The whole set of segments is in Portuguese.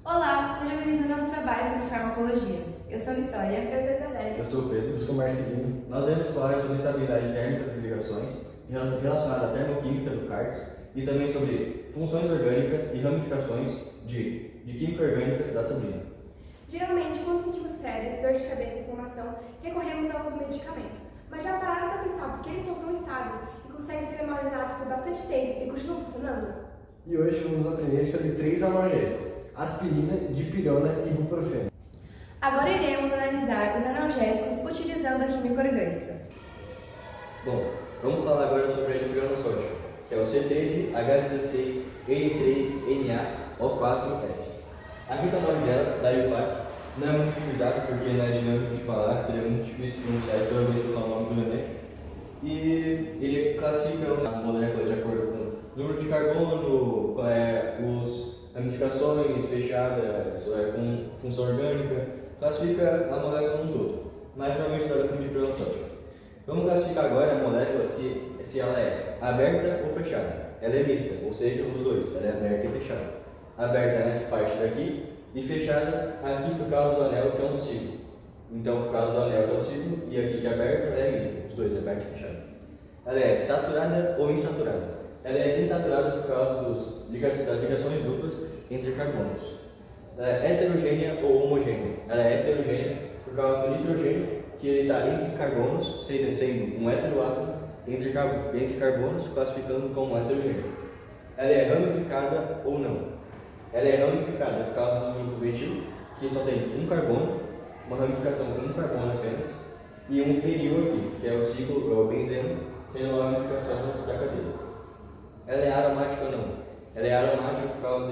Olá, seja bem-vindo ao nosso trabalho sobre farmacologia. Eu sou a Vitória. Eu sou a Isabelle. Eu sou o Pedro. Eu sou o Marcelino. Nós iremos falar sobre a estabilidade térmica das ligações relacionada à termoquímica do cártex e também sobre funções orgânicas e ramificações de química orgânica da sablina. Geralmente, quando sentimos febre, dor de cabeça e inflamação, recorremos ao uso do medicamento. Mas já pararam para pensar por que eles são tão estáveis e conseguem ser armazenados por bastante tempo e continuam funcionando? E hoje vamos aprender sobre 3 analgésicos: aspirina, dipirona e ibuprofeno. Agora iremos analisar os analgésicos utilizando a química orgânica. Bom, vamos falar agora sobre a dipirona sódica, que é o C13H16N3NaO4S. Aqui está o nome dela, da IUPAC. Não é muito utilizado porque não é dinâmico de falar, seria muito difícil pronunciar toda vez que eu falar o nome do remédio. E ele classifica a molécula de acordo com o número de carbono, as ramificações fechadas, com função orgânica, classifica a molécula como um todo, mas normalmente está com dipirona sódica. Vamos classificar agora a molécula se ela é aberta ou fechada. Ela é mista, ou seja, os dois, ela é aberta e fechada. Aberta nessa parte daqui e fechada aqui por causa do anel, que é um ciclo. Então, por causa do anel, que é um ciclo, e aqui que é aberta, ela é mista, os dois, aberta e fechada. Ela é saturada ou insaturada. Ela é insaturada por causa das ligações duplas entre carbonos. Ela é heterogênea ou homogênea. Ela é heterogênea por causa do nitrogênio, que ele está entre carbonos, sendo um heteroátomo entre carbonos, classificando como heterogêneo. Ela é ramificada ou não. Ela é ramificada por causa do grupo metil, que só tem um carbono, uma ramificação com um carbono apenas, e um feril aqui, que é o ciclo, é o benzeno, sendo uma ramificação da cadeia. Ela é aromática ou não? Ela é aromática por causa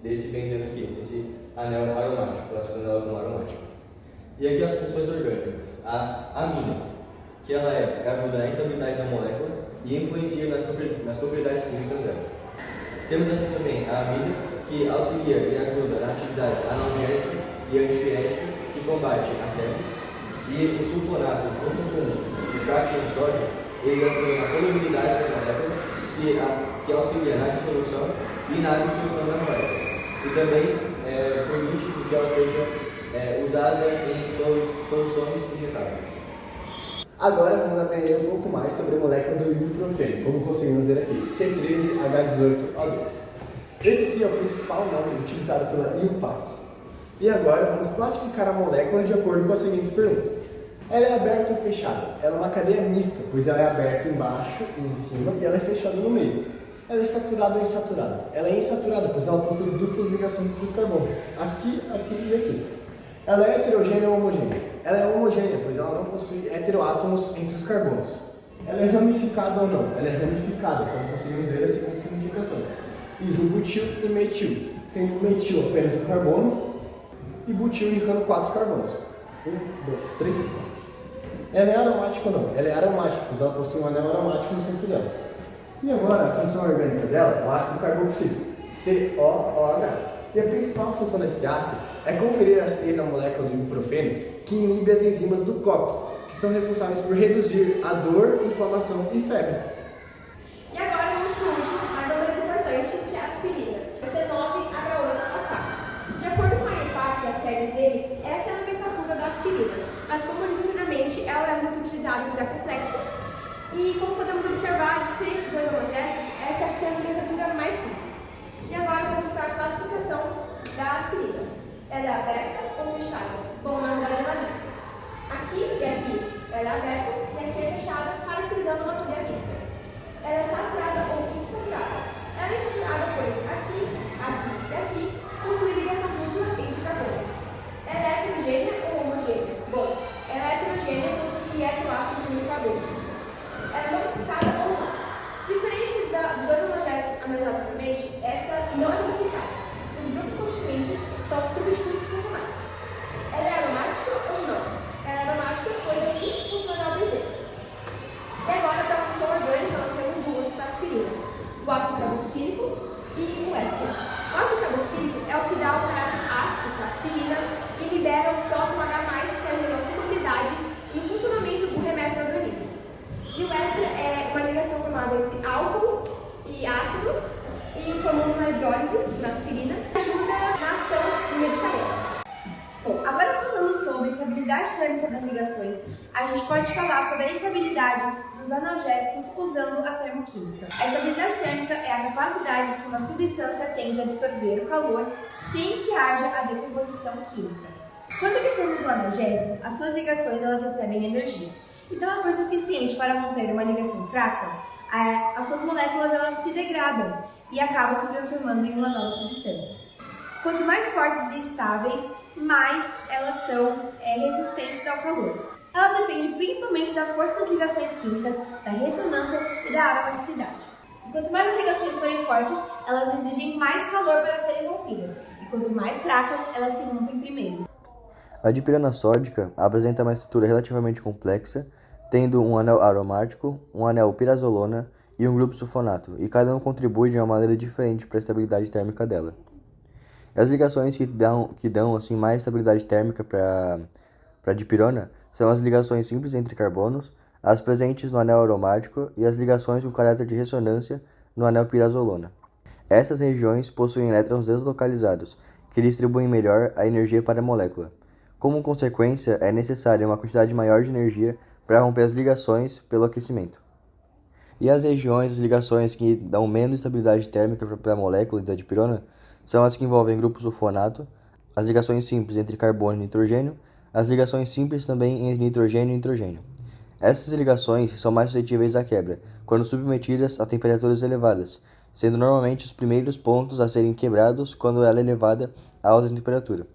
desse benzeno aqui, desse anel aromático, classificando ela como aromática. E aqui as funções orgânicas. A amina, que ela ajuda na estabilidade da molécula e influencia nas propriedades químicas dela. Temos aqui também a amina, que auxilia e ajuda na atividade analgésica e antipirética, que combate a febre. E o sulfonato, junto com o cátion sódio, eles ajudam na solubilidade da molécula, que auxilia na dissolução e na absorção da molécula. E também permite que ela seja usada em soluções injetáveis. Agora vamos aprender um pouco mais sobre a molécula do ibuprofeno, como conseguimos ver aqui, C13H18O2. Esse aqui é o principal nome utilizado pela IUPAC. E agora vamos classificar a molécula de acordo com as seguintes perguntas. Ela é aberta ou fechada? Ela é uma cadeia mista, pois ela é aberta embaixo e em cima e ela é fechada no meio. Ela é saturada ou insaturada? Ela é insaturada, pois ela possui duplas ligações entre os carbonos, aqui, aqui e aqui. Ela é heterogênea ou homogênea? Ela é homogênea, pois ela não possui heteroátomos entre os carbonos. Ela é ramificada ou não? Ela é ramificada, como conseguimos ver as seguintes ramificações: isobutil e metil, sendo metil apenas um carbono e butil indicando 4 carbonos. 1, 2, 3, 4. Ela é aromática ou não? Ela é aromática, pois ela possui um anel aromático no centro dela. E agora a função orgânica dela é o ácido carboxílico, COOH. E a principal função desse ácido é conferir acidez à molécula do ibuprofeno, que inibe as enzimas do COX, que são responsáveis por reduzir a dor, inflamação e febre. E agora vamos para o último, mas não menos importante, que é a aspirina, C9H8O4. De acordo com a IUPAC e a série dele, essa é a nomenclatura da aspirina, mas como eu disse anteriormente, ela é muito utilizada em vida complexa. E como podemos observar, diferente dos analgésicos, essa aqui é a nomenclatura mais simples. E agora vamos para a classificação da aspirina. Ela é aberta ou fechada? Bom, na verdade ela é mista. Aqui e aqui ela é aberta e aqui é fechada, caracterizando uma cadeia mista. Ela é saturada ou insaturada? Ela é insaturada, pois aqui, aqui e aqui possui ligação dupla entre carbonos. Ela é heterogênea ou homogênea? Bom, ela é heterogênea, pois possui heteroátomos entre carbonos. Ela é ramificada ou não? Diferente dos dois analgésicos analisados anteriormente, essa não é ramificada. Os grupos constituintes são substitutos funcionais. Ela é aromática ou não? Ela é aromática, pois aqui funciona o benzeno. E agora, para a função orgânica, nós temos duas para a aspirina: o ácido carboxílico e o éster. O ácido carboxílico estabilidade térmica das ligações, a gente pode falar sobre a estabilidade dos analgésicos usando a termoquímica. A estabilidade térmica é a capacidade que uma substância tem de absorver o calor sem que haja a decomposição química. Quando aquecemos o analgésico, as suas ligações elas recebem energia. E se ela for suficiente para romper uma ligação fraca, as suas moléculas elas se degradam e acabam se transformando em uma nova substância. Quanto mais fortes e estáveis, mais elas são resistentes ao calor. Ela depende principalmente da força das ligações químicas, da ressonância e da aromaticidade. E quanto mais as ligações forem fortes, elas exigem mais calor para serem rompidas. E quanto mais fracas, elas se rompem primeiro. A dipirona sódica apresenta uma estrutura relativamente complexa, tendo um anel aromático, um anel pirazolona e um grupo sulfonato, e cada um contribui de uma maneira diferente para a estabilidade térmica dela. As ligações que dão assim, mais estabilidade térmica para a dipirona são as ligações simples entre carbonos, as presentes no anel aromático e as ligações com caráter de ressonância no anel pirazolona. Essas regiões possuem elétrons deslocalizados, que distribuem melhor a energia para a molécula. Como consequência, é necessária uma quantidade maior de energia para romper as ligações pelo aquecimento. E as regiões, as ligações que dão menos estabilidade térmica para a molécula da dipirona são as que envolvem grupo sulfonato, as ligações simples entre carbono e nitrogênio, as ligações simples também entre nitrogênio e nitrogênio. Essas ligações são mais suscetíveis à quebra, quando submetidas a temperaturas elevadas, sendo normalmente os primeiros pontos a serem quebrados quando ela é elevada a alta temperatura.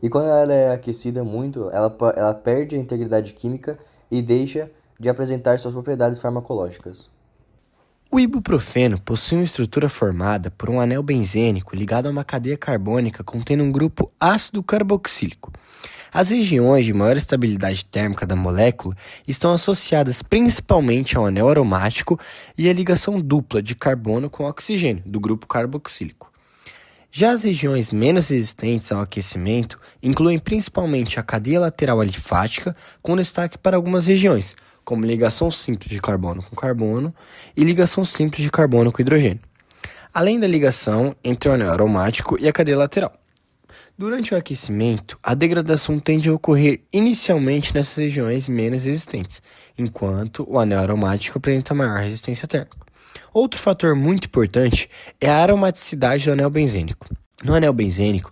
E quando ela é aquecida muito, ela perde a integridade química e deixa de apresentar suas propriedades farmacológicas. O ibuprofeno possui uma estrutura formada por um anel benzênico ligado a uma cadeia carbônica contendo um grupo ácido carboxílico. As regiões de maior estabilidade térmica da molécula estão associadas principalmente ao anel aromático e à ligação dupla de carbono com oxigênio, do grupo carboxílico. Já as regiões menos resistentes ao aquecimento incluem principalmente a cadeia lateral alifática, com destaque para algumas regiões, como ligação simples de carbono com carbono e ligação simples de carbono com hidrogênio, além da ligação entre o anel aromático e a cadeia lateral. Durante o aquecimento, a degradação tende a ocorrer inicialmente nessas regiões menos resistentes, enquanto o anel aromático apresenta maior resistência térmica. Outro fator muito importante é a aromaticidade do anel benzênico. No anel benzênico,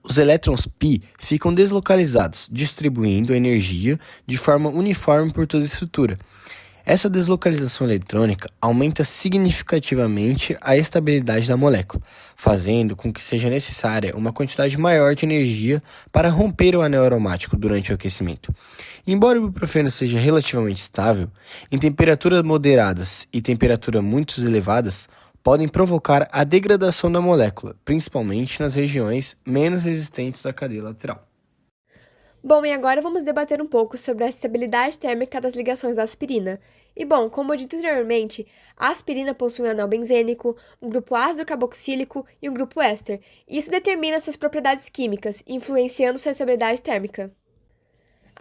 os elétrons π ficam deslocalizados, distribuindo a energia de forma uniforme por toda a estrutura. Essa deslocalização eletrônica aumenta significativamente a estabilidade da molécula, fazendo com que seja necessária uma quantidade maior de energia para romper o anel aromático durante o aquecimento. Embora o ibuprofeno seja relativamente estável, em temperaturas moderadas e temperaturas muito elevadas, podem provocar a degradação da molécula, principalmente nas regiões menos resistentes à cadeia lateral. Bom, e agora vamos debater um pouco sobre a estabilidade térmica das ligações da aspirina. E bom, como dito anteriormente, a aspirina possui um anel benzênico, um grupo ácido carboxílico e um grupo éster. Isso determina suas propriedades químicas, influenciando sua estabilidade térmica.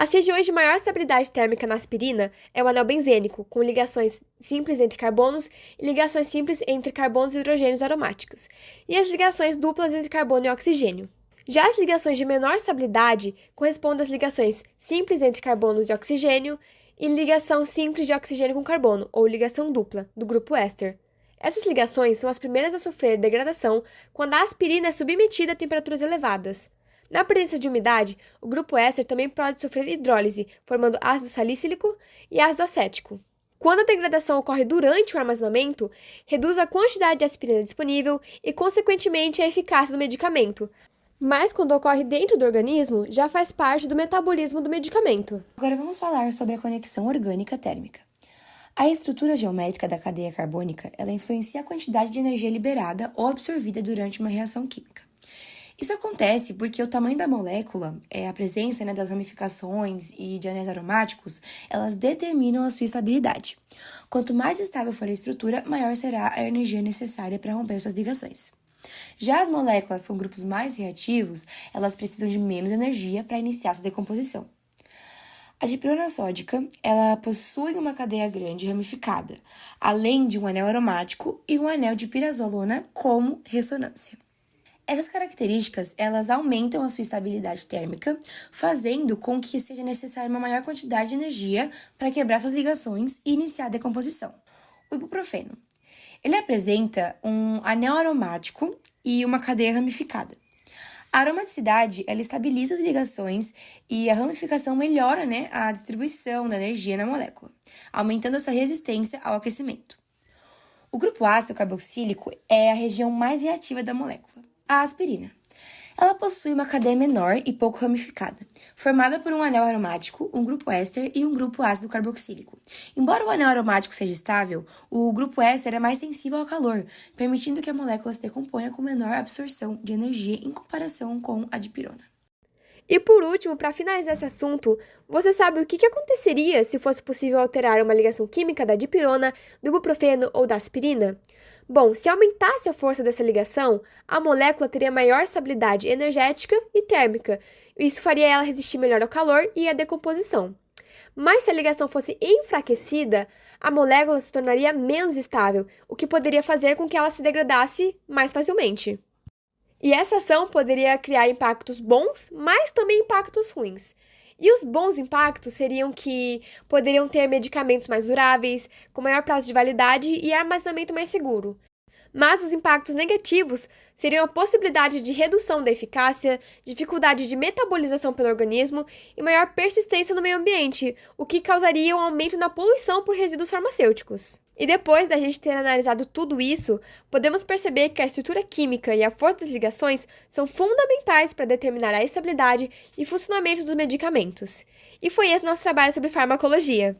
As regiões de maior estabilidade térmica na aspirina é o anel benzênico, com ligações simples entre carbonos e ligações simples entre carbonos e hidrogênios aromáticos, e as ligações duplas entre carbono e oxigênio. Já as ligações de menor estabilidade correspondem às ligações simples entre carbonos e oxigênio e ligação simples de oxigênio com carbono, ou ligação dupla, do grupo éster. Essas ligações são as primeiras a sofrer degradação quando a aspirina é submetida a temperaturas elevadas. Na presença de umidade, o grupo éster também pode sofrer hidrólise, formando ácido salicílico e ácido acético. Quando a degradação ocorre durante o armazenamento, reduz a quantidade de aspirina disponível e, consequentemente, a eficácia do medicamento. Mas quando ocorre dentro do organismo, já faz parte do metabolismo do medicamento. Agora vamos falar sobre a conexão orgânica térmica. A estrutura geométrica da cadeia carbônica, ela influencia a quantidade de energia liberada ou absorvida durante uma reação química. Isso acontece porque o tamanho da molécula, a presença das ramificações e de anéis aromáticos, elas determinam a sua estabilidade. Quanto mais estável for a estrutura, maior será a energia necessária para romper suas ligações. Já as moléculas com grupos mais reativos, elas precisam de menos energia para iniciar sua decomposição. A dipirona sódica, ela possui uma cadeia grande ramificada, além de um anel aromático e um anel de pirazolona como ressonância. Essas características, elas aumentam a sua estabilidade térmica, fazendo com que seja necessária uma maior quantidade de energia para quebrar suas ligações e iniciar a decomposição. O ibuprofeno. Ele apresenta um anel aromático e uma cadeia ramificada. A aromaticidade, ela estabiliza as ligações e a ramificação melhora, a distribuição da energia na molécula, aumentando a sua resistência ao aquecimento. O grupo ácido carboxílico é a região mais reativa da molécula, a aspirina. Ela possui uma cadeia menor e pouco ramificada, formada por um anel aromático, um grupo éster e um grupo ácido carboxílico. Embora o anel aromático seja estável, o grupo éster é mais sensível ao calor, permitindo que a molécula se decomponha com menor absorção de energia em comparação com a dipirona. E por último, para finalizar esse assunto, você sabe o que aconteceria se fosse possível alterar uma ligação química da dipirona, do ibuprofeno ou da aspirina? Bom, se aumentasse a força dessa ligação, a molécula teria maior estabilidade energética e térmica. Isso faria ela resistir melhor ao calor e à decomposição. Mas se a ligação fosse enfraquecida, a molécula se tornaria menos estável, o que poderia fazer com que ela se degradasse mais facilmente. E essa ação poderia criar impactos bons, mas também impactos ruins. E os bons impactos seriam que poderiam ter medicamentos mais duráveis, com maior prazo de validade e armazenamento mais seguro. Mas os impactos negativos seriam a possibilidade de redução da eficácia, dificuldade de metabolização pelo organismo e maior persistência no meio ambiente, o que causaria um aumento na poluição por resíduos farmacêuticos. E depois da gente ter analisado tudo isso, podemos perceber que a estrutura química e a força das ligações são fundamentais para determinar a estabilidade e funcionamento dos medicamentos. E foi esse nosso trabalho sobre farmacologia.